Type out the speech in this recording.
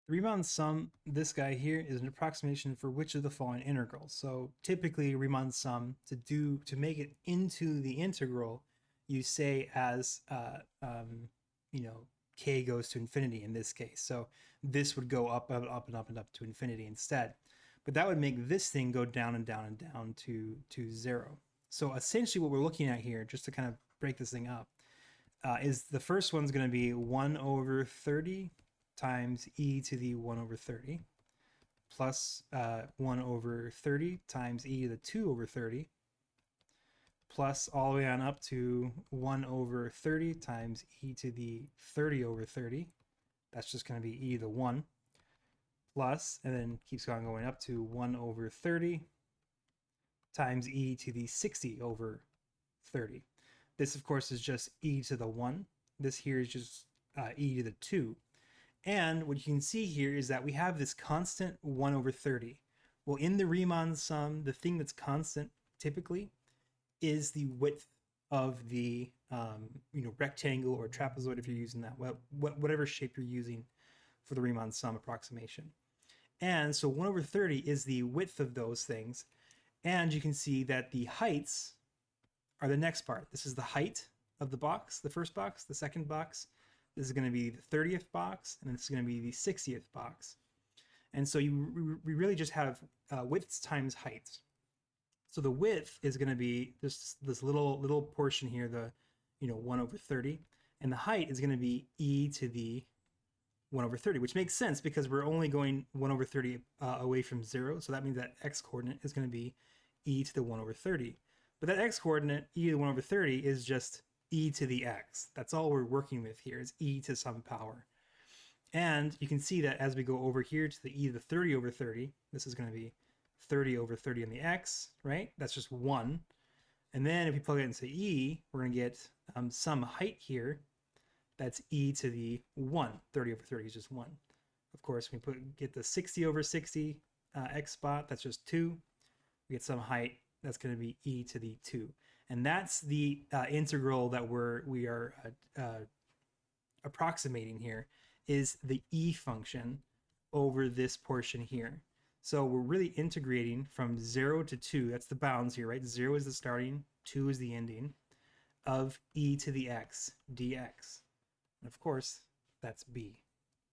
The Riemann sum, this guy here, is an approximation for which of the following integrals. So typically Riemann sum, to make it into the integral, you say as you know, k goes to infinity in this case. So this would go up and up and up and up to infinity instead. But that would make this thing go down and down and down to 0. So essentially what we're looking at here, just to kind of break this thing up, is the first one's going to be 1 over 30 times e to the 1 over 30 plus 1 over 30 times e to the 2 over 30 plus all the way on up to 1 over 30 times e to the 30 over 30. That's just going to be e to the 1 plus, and then keeps on going up to 1 over 30 times e to the 60 over 30. This, of course, is just e to the 1. This here is just e to the 2. And what you can see here is that we have this constant 1 over 30. Well, in the Riemann sum, the thing that's constant typically is the width of the rectangle or trapezoid, if you're using that, whatever shape you're using for the Riemann sum approximation. And so 1 over 30 is the width of those things. And you can see that the heights are the next part. This is the height of the box, the first box, the second box. This is going to be the 30th box, and this is going to be the 60th box. And so we really just have widths times heights. So the width is going to be this little portion here, the 1 over 30, and the height is going to be e to the 1 over 30, which makes sense because we're only going 1 over 30 away from 0. So that means that x coordinate is going to be e to the 1 over 30. But that x coordinate, e to the 1 over 30, is just e to the x. That's all we're working with here, is e to some power. And you can see that as we go over here to the e to the 30 over 30, this is going to be 30 over 30 on the x, right? That's just 1. And then if we plug it into e, we're going to get some height here. That's e to the 1. 30 over 30 is just 1. Of course, we get the 60 over 60 x spot. That's just 2. We get some height. That's going to be e to the 2. And that's the integral that we are approximating here, is the e function over this portion here. So we're really integrating from 0 to 2. That's the bounds here, right? 0 is the starting, 2 is the ending of e to the x dx. And of course, that's b.